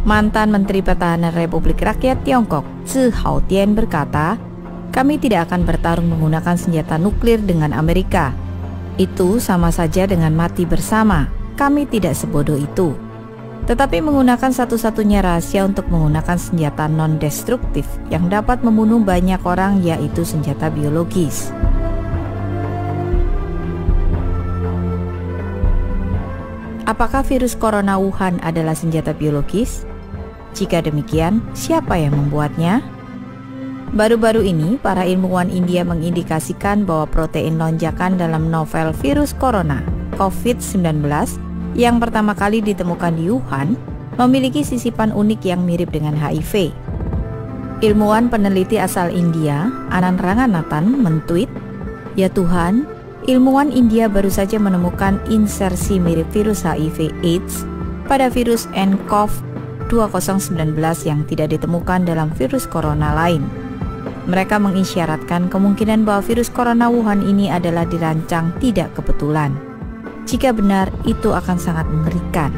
Mantan Menteri Pertahanan Republik Rakyat Tiongkok, Zhi Haotian berkata, "Kami tidak akan bertarung menggunakan senjata nuklir dengan Amerika. Itu sama saja dengan mati bersama. Kami tidak sebodoh itu. Tetapi menggunakan satu-satunya rahasia untuk menggunakan senjata non-destruktif yang dapat membunuh banyak orang, yaitu senjata biologis." Apakah virus corona Wuhan adalah senjata biologis? Jika demikian, siapa yang membuatnya? Baru-baru ini, para ilmuwan India mengindikasikan bahwa protein lonjakan dalam novel virus corona, COVID-19, yang pertama kali ditemukan di Wuhan, memiliki sisipan unik yang mirip dengan HIV. Ilmuwan peneliti asal India, Anand Ranganathan, mentweet, "Ya Tuhan, ilmuwan India baru saja menemukan insersi mirip virus HIV/AIDS pada virus nCoV 2019 yang tidak ditemukan dalam virus corona lain." Mereka mengisyaratkan kemungkinan bahwa virus corona Wuhan ini adalah dirancang tidak kebetulan. Jika benar, itu akan sangat mengerikan.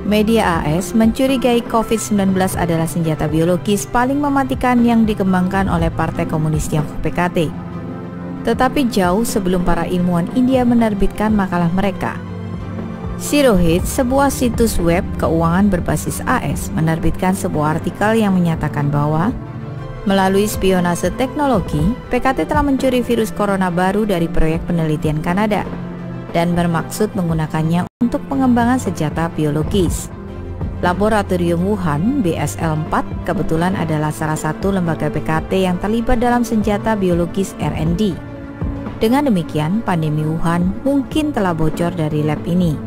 Media AS mencurigai COVID-19 adalah senjata biologis paling mematikan yang dikembangkan oleh Partai Komunis Tiongkok (PKT). Tetapi jauh sebelum para ilmuwan India menerbitkan makalah mereka, Zerohead, sebuah situs web keuangan berbasis AS, menerbitkan sebuah artikel yang menyatakan bahwa melalui spionase teknologi, PKT telah mencuri virus corona baru dari proyek penelitian Kanada dan bermaksud menggunakannya untuk pengembangan senjata biologis. Laboratorium Wuhan BSL-4 kebetulan adalah salah satu lembaga PKT yang terlibat dalam senjata biologis R&D. Dengan demikian, pandemi Wuhan mungkin telah bocor dari lab ini.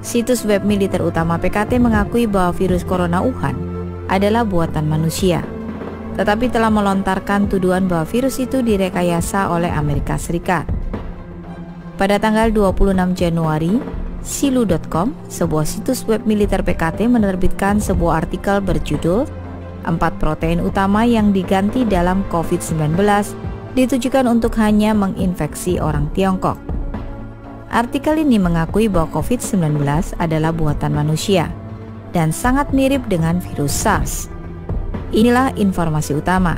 Situs web militer utama PKT mengakui bahwa virus corona Wuhan adalah buatan manusia, tetapi telah melontarkan tuduhan bahwa virus itu direkayasa oleh Amerika Serikat. Pada tanggal 26 Januari, Silu.com, sebuah situs web militer PKT, menerbitkan sebuah artikel berjudul 4 protein utama yang diganti dalam COVID-19 ditujukan untuk hanya menginfeksi orang Tiongkok. Artikel ini mengakui bahwa COVID-19 adalah buatan manusia dan sangat mirip dengan virus SARS. Inilah informasi utama.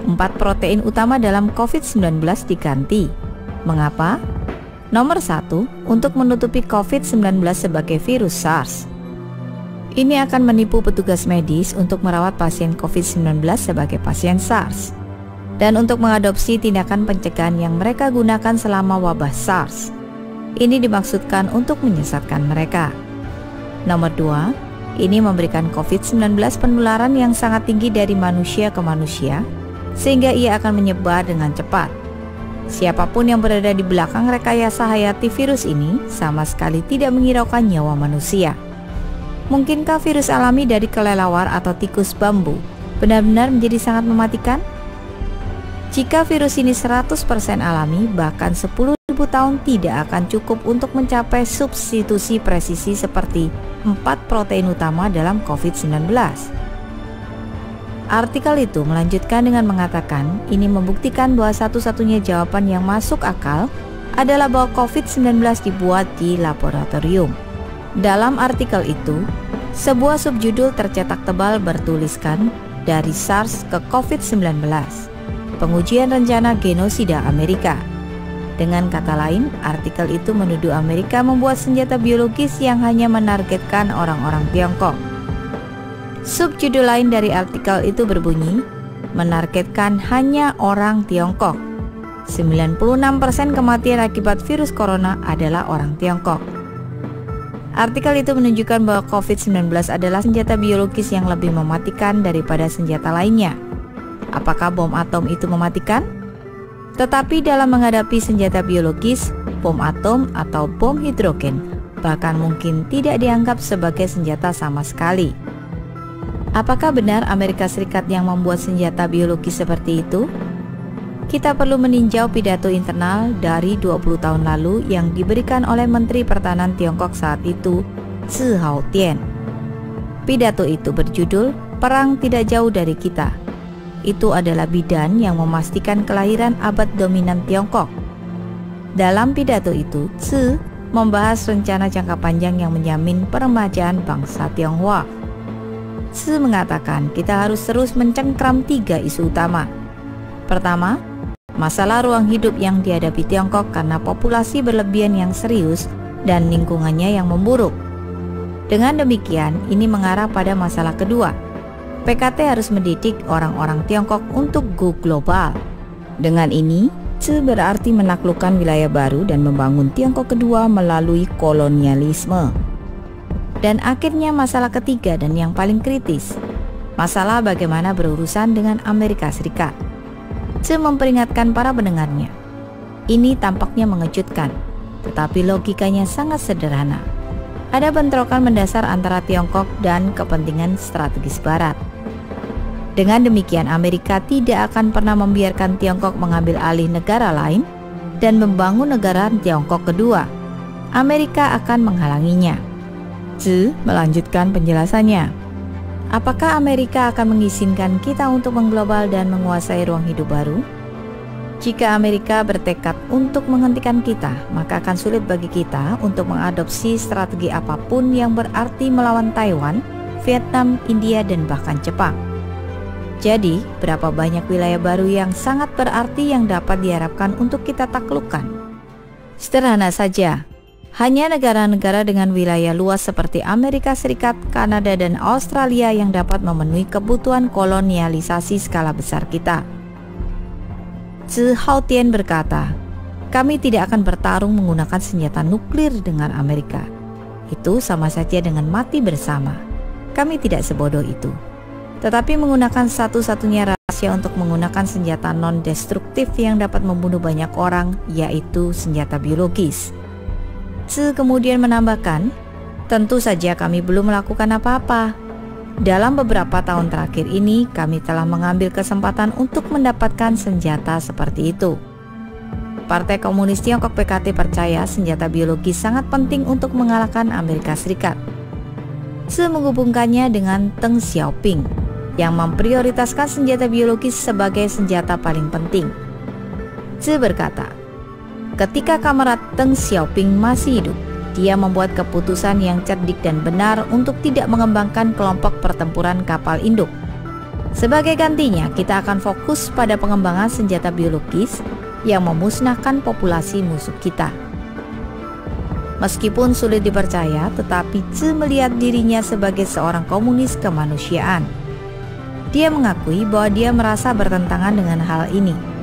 4 protein utama dalam COVID-19 diganti. Mengapa? Nomor 1, untuk menutupi COVID-19 sebagai virus SARS. Ini akan menipu petugas medis untuk merawat pasien COVID-19 sebagai pasien SARS, dan untuk mengadopsi tindakan pencegahan yang mereka gunakan selama wabah SARS. Ini dimaksudkan untuk menyesatkan mereka. Nomor 2, ini memberikan COVID-19 penularan yang sangat tinggi dari manusia ke manusia, sehingga ia akan menyebar dengan cepat. Siapapun yang berada di belakang rekayasa hayati virus ini sama sekali tidak menghiraukan nyawa manusia. Mungkinkah virus alami dari kelelawar atau tikus bambu benar-benar menjadi sangat mematikan? Jika virus ini 100% alami, bahkan 10.000 tahun tidak akan cukup untuk mencapai substitusi presisi seperti 4 protein utama dalam COVID-19. Artikel itu melanjutkan dengan mengatakan ini membuktikan bahwa satu-satunya jawaban yang masuk akal adalah bahwa COVID-19 dibuat di laboratorium. Dalam artikel itu, sebuah subjudul tercetak tebal bertuliskan "Dari SARS ke COVID-19, Pengujian Rencana Genosida Amerika." Dengan kata lain, artikel itu menuduh Amerika membuat senjata biologis yang hanya menargetkan orang-orang Tiongkok. Subjudul lain dari artikel itu berbunyi, menargetkan hanya orang Tiongkok. 96% kematian akibat virus corona adalah orang Tiongkok. Artikel itu menunjukkan bahwa COVID-19 adalah senjata biologis yang lebih mematikan daripada senjata lainnya. Apakah bom atom itu mematikan? Tetapi dalam menghadapi senjata biologis, bom atom atau bom hidrogen bahkan mungkin tidak dianggap sebagai senjata sama sekali. Apakah benar Amerika Serikat yang membuat senjata biologis seperti itu? Kita perlu meninjau pidato internal dari 20 tahun lalu yang diberikan oleh Menteri Pertahanan Tiongkok saat itu, Zhi Haotian. Pidato itu berjudul "Perang Tidak Jauh Dari Kita". Itu adalah bidan yang memastikan kelahiran abad dominan Tiongkok. Dalam pidato itu, Zhi membahas rencana jangka panjang yang menjamin peremajaan bangsa Tionghoa. Tzu mengatakan kita harus terus mencengkram 3 isu utama. Pertama, masalah ruang hidup yang dihadapi Tiongkok karena populasi berlebihan yang serius dan lingkungannya yang memburuk. Dengan demikian, ini mengarah pada masalah kedua. PKT harus mendidik orang-orang Tiongkok untuk go global. Dengan ini, Tzu berarti menaklukkan wilayah baru dan membangun Tiongkok kedua melalui kolonialisme. Dan akhirnya masalah ketiga dan yang paling kritis, masalah bagaimana berurusan dengan Amerika Serikat. Tzu memperingatkan para pendengarnya. Ini tampaknya mengejutkan, tetapi logikanya sangat sederhana. Ada bentrokan mendasar antara Tiongkok dan kepentingan strategis Barat. Dengan demikian, Amerika tidak akan pernah membiarkan Tiongkok mengambil alih negara lain dan membangun negara Tiongkok kedua. Amerika akan menghalanginya. Tzu melanjutkan penjelasannya. Apakah Amerika akan mengizinkan kita untuk mengglobal dan menguasai ruang hidup baru? Jika Amerika bertekad untuk menghentikan kita, maka akan sulit bagi kita untuk mengadopsi strategi apapun yang berarti melawan Taiwan, Vietnam, India, dan bahkan Jepang. Jadi, berapa banyak wilayah baru yang sangat berarti yang dapat diharapkan untuk kita taklukkan? Sederhana saja. Hanya negara-negara dengan wilayah luas seperti Amerika Serikat, Kanada, dan Australia yang dapat memenuhi kebutuhan kolonialisasi skala besar kita. Tzu Haotian berkata, kami tidak akan bertarung menggunakan senjata nuklir dengan Amerika. Itu sama saja dengan mati bersama. Kami tidak sebodoh itu. Tetapi menggunakan satu-satunya rahasia untuk menggunakan senjata non-destruktif yang dapat membunuh banyak orang, yaitu senjata biologis. Tzu kemudian menambahkan, tentu saja kami belum melakukan apa-apa. Dalam beberapa tahun terakhir ini, kami telah mengambil kesempatan untuk mendapatkan senjata seperti itu. Partai Komunis Tiongkok PKT percaya senjata biologis sangat penting untuk mengalahkan Amerika Serikat. Tzu menghubungkannya dengan Deng Xiaoping yang memprioritaskan senjata biologis sebagai senjata paling penting. Tzu berkata, ketika Kamerat Deng Xiaoping masih hidup, dia membuat keputusan yang cerdik dan benar untuk tidak mengembangkan kelompok pertempuran kapal induk. Sebagai gantinya, kita akan fokus pada pengembangan senjata biologis yang memusnahkan populasi musuh kita. Meskipun sulit dipercaya, tetapi Tzu melihat dirinya sebagai seorang komunis kemanusiaan. Dia mengakui bahwa dia merasa bertentangan dengan hal ini.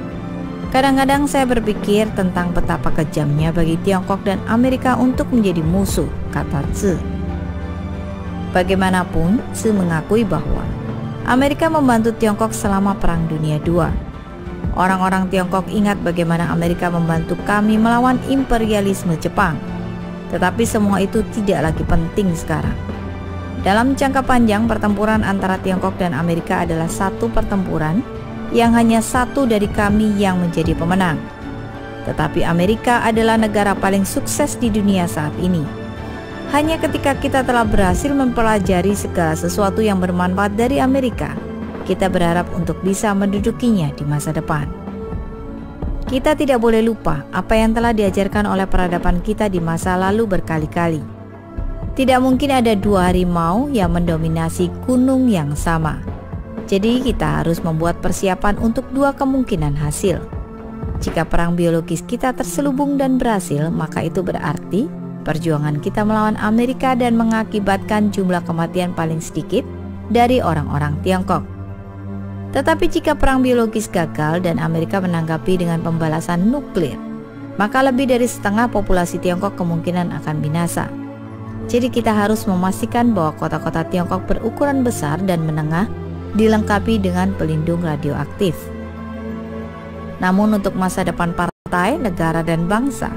Kadang-kadang saya berpikir tentang betapa kejamnya bagi Tiongkok dan Amerika untuk menjadi musuh, kata Tzu. Bagaimanapun, Tzu mengakui bahwa Amerika membantu Tiongkok selama Perang Dunia II. Orang-orang Tiongkok ingat bagaimana Amerika membantu kami melawan imperialisme Jepang. Tetapi semua itu tidak lagi penting sekarang. Dalam jangka panjang, pertempuran antara Tiongkok dan Amerika adalah satu pertempuran yang hanya satu dari kami yang menjadi pemenang. Tetapi Amerika adalah negara paling sukses di dunia saat ini. Hanya ketika kita telah berhasil mempelajari segala sesuatu yang bermanfaat dari Amerika, kita berharap untuk bisa mendudukinya di masa depan. Kita tidak boleh lupa apa yang telah diajarkan oleh peradaban kita di masa lalu berkali-kali. Tidak mungkin ada dua harimau yang mendominasi gunung yang sama. Jadi kita harus membuat persiapan untuk dua kemungkinan hasil. Jika perang biologis kita terselubung dan berhasil, maka itu berarti perjuangan kita melawan Amerika dan mengakibatkan jumlah kematian paling sedikit dari orang-orang Tiongkok. Tetapi jika perang biologis gagal dan Amerika menanggapi dengan pembalasan nuklir, maka lebih dari setengah populasi Tiongkok kemungkinan akan binasa. Jadi kita harus memastikan bahwa kota-kota Tiongkok berukuran besar dan menengah dilengkapi dengan pelindung radioaktif. Namun untuk masa depan partai, negara, dan bangsa,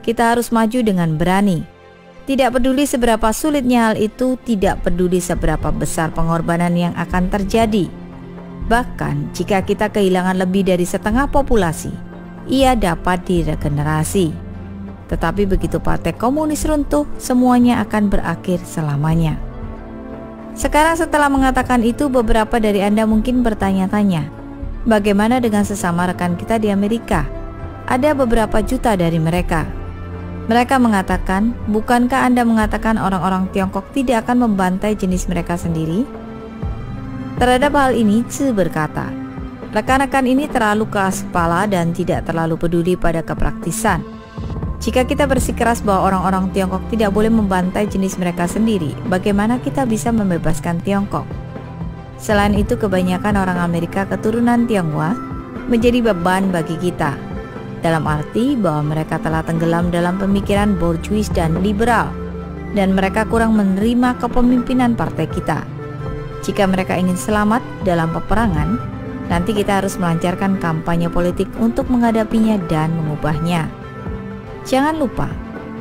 kita harus maju dengan berani. Tidak peduli seberapa sulitnya hal itu, tidak peduli seberapa besar pengorbanan yang akan terjadi. Bahkan jika kita kehilangan lebih dari setengah populasi, ia dapat diregenerasi. Tetapi begitu Partai Komunis runtuh, semuanya akan berakhir selamanya. Sekarang setelah mengatakan itu, beberapa dari Anda mungkin bertanya-tanya, bagaimana dengan sesama rekan kita di Amerika? Ada beberapa juta dari mereka. Mereka mengatakan, bukankah Anda mengatakan orang-orang Tiongkok tidak akan membantai jenis mereka sendiri? Terhadap hal ini, Tzu berkata, rekan-rekan ini terlalu keras kepala dan tidak terlalu peduli pada kepraktisan. Jika kita bersikeras bahwa orang-orang Tiongkok tidak boleh membantai jenis mereka sendiri, bagaimana kita bisa membebaskan Tiongkok? Selain itu, kebanyakan orang Amerika keturunan Tionghoa menjadi beban bagi kita, dalam arti bahwa mereka telah tenggelam dalam pemikiran bourgeois dan liberal, dan mereka kurang menerima kepemimpinan partai kita. Jika mereka ingin selamat dalam peperangan, nanti kita harus melancarkan kampanye politik untuk menghadapinya dan mengubahnya. Jangan lupa,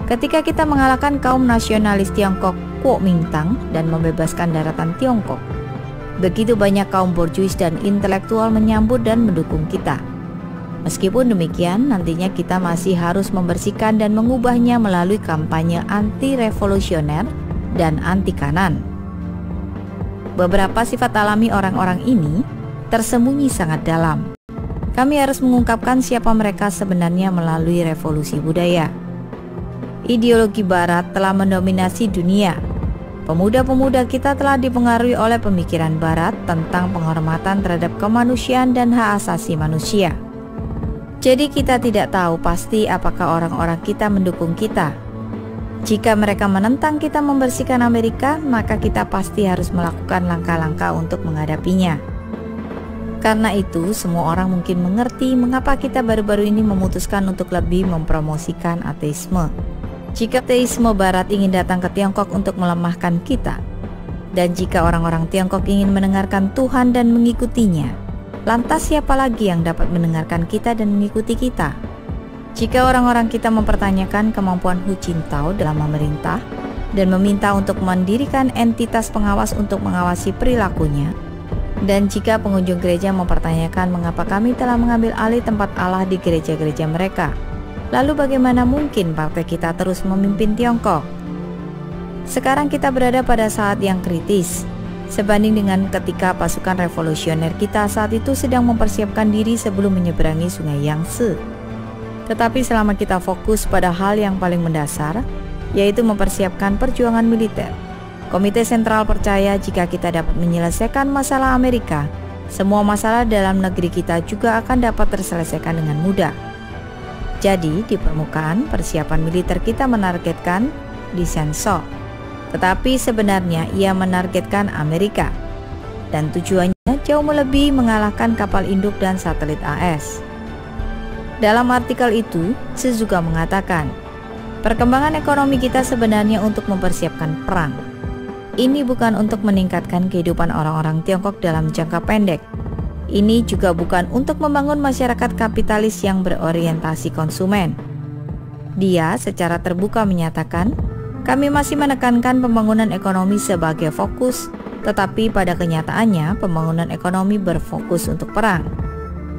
ketika kita mengalahkan kaum nasionalis Tiongkok Kuomintang dan membebaskan daratan Tiongkok, begitu banyak kaum bourgeois dan intelektual menyambut dan mendukung kita. Meskipun demikian, nantinya kita masih harus membersihkan dan mengubahnya melalui kampanye anti-revolusioner dan anti-kanan. Beberapa sifat alami orang-orang ini tersembunyi sangat dalam. Kami harus mengungkapkan siapa mereka sebenarnya melalui revolusi budaya. Ideologi Barat telah mendominasi dunia. Pemuda-pemuda kita telah dipengaruhi oleh pemikiran Barat tentang penghormatan terhadap kemanusiaan dan hak asasi manusia. Jadi kita tidak tahu pasti apakah orang-orang kita mendukung kita. Jika mereka menentang kita membersihkan Amerika, maka kita pasti harus melakukan langkah-langkah untuk menghadapinya. Karena itu, semua orang mungkin mengerti mengapa kita baru-baru ini memutuskan untuk lebih mempromosikan ateisme. Jika ateisme Barat ingin datang ke Tiongkok untuk melemahkan kita, dan jika orang-orang Tiongkok ingin mendengarkan Tuhan dan mengikutinya, lantas siapa lagi yang dapat mendengarkan kita dan mengikuti kita? Jika orang-orang kita mempertanyakan kemampuan Hu Jintao dalam memerintah dan meminta untuk mendirikan entitas pengawas untuk mengawasi perilakunya, dan jika pengunjung gereja mempertanyakan mengapa kami telah mengambil alih tempat Allah di gereja-gereja mereka, lalu bagaimana mungkin partai kita terus memimpin Tiongkok? Sekarang kita berada pada saat yang kritis, sebanding dengan ketika pasukan revolusioner kita saat itu sedang mempersiapkan diri sebelum menyeberangi sungai Yangtze. Tetapi selama kita fokus pada hal yang paling mendasar, yaitu mempersiapkan perjuangan militer, Komite Sentral percaya jika kita dapat menyelesaikan masalah Amerika, semua masalah dalam negeri kita juga akan dapat terselesaikan dengan mudah. Jadi, di permukaan, persiapan militer kita menargetkan di Sensor, tetapi sebenarnya ia menargetkan Amerika, dan tujuannya jauh melebihi mengalahkan kapal induk dan satelit AS. Dalam artikel itu, Tzu juga mengatakan, perkembangan ekonomi kita sebenarnya untuk mempersiapkan perang. Ini bukan untuk meningkatkan kehidupan orang-orang Tiongkok dalam jangka pendek. Ini juga bukan untuk membangun masyarakat kapitalis yang berorientasi konsumen. Dia secara terbuka menyatakan, kami masih menekankan pembangunan ekonomi sebagai fokus, tetapi pada kenyataannya pembangunan ekonomi berfokus untuk perang.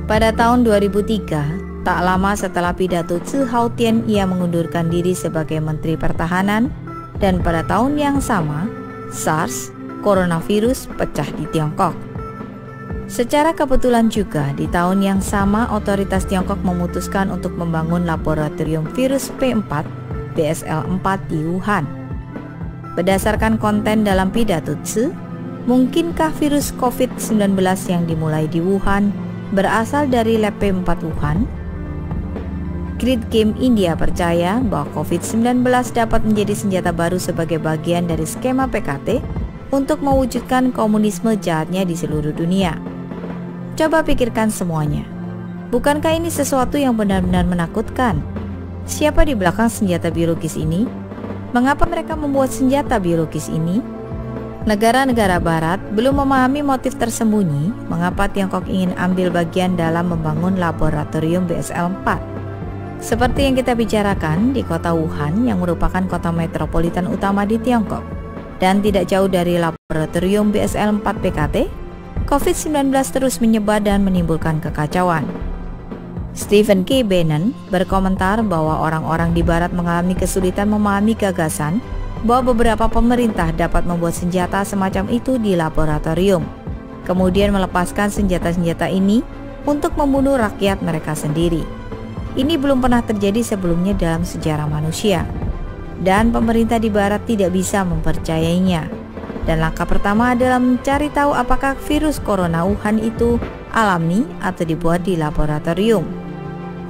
Pada tahun 2003, tak lama setelah pidato Tzu Hautian, ia mengundurkan diri sebagai Menteri Pertahanan, dan pada tahun yang sama, SARS, coronavirus, pecah di Tiongkok. Secara kebetulan juga, di tahun yang sama otoritas Tiongkok memutuskan untuk membangun laboratorium virus P4, BSL-4 di Wuhan. Berdasarkan konten dalam pidato Tzu, mungkinkah virus COVID-19 yang dimulai di Wuhan berasal dari lab P4 Wuhan? Grid Game India percaya bahwa COVID-19 dapat menjadi senjata baru sebagai bagian dari skema PKT untuk mewujudkan komunisme jahatnya di seluruh dunia. Coba pikirkan semuanya. Bukankah ini sesuatu yang benar-benar menakutkan? Siapa di belakang senjata biologis ini? Mengapa mereka membuat senjata biologis ini? Negara-negara Barat belum memahami motif tersembunyi mengapa Tiongkok ingin ambil bagian dalam membangun laboratorium BSL-4. Seperti yang kita bicarakan, di kota Wuhan yang merupakan kota metropolitan utama di Tiongkok dan tidak jauh dari laboratorium BSL-4 PKT, COVID-19 terus menyebar dan menimbulkan kekacauan. Stephen K. Bannon berkomentar bahwa orang-orang di Barat mengalami kesulitan memahami gagasan bahwa beberapa pemerintah dapat membuat senjata semacam itu di laboratorium, kemudian melepaskan senjata-senjata ini untuk membunuh rakyat mereka sendiri. Ini belum pernah terjadi sebelumnya dalam sejarah manusia, dan pemerintah di Barat tidak bisa mempercayainya. Dan langkah pertama adalah mencari tahu apakah virus corona Wuhan itu alami atau dibuat di laboratorium.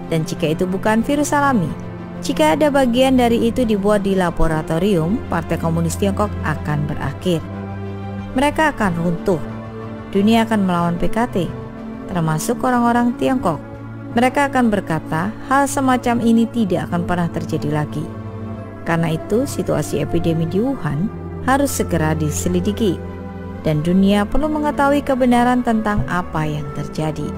Dan jika itu bukan virus alami, jika ada bagian dari itu dibuat di laboratorium, Partai Komunis Tiongkok akan berakhir. Mereka akan runtuh. Dunia akan melawan PKT, termasuk orang-orang Tiongkok. Mereka akan berkata hal semacam ini tidak akan pernah terjadi lagi. Karena itu, situasi epidemi di Wuhan harus segera diselidiki, dan dunia perlu mengetahui kebenaran tentang apa yang terjadi.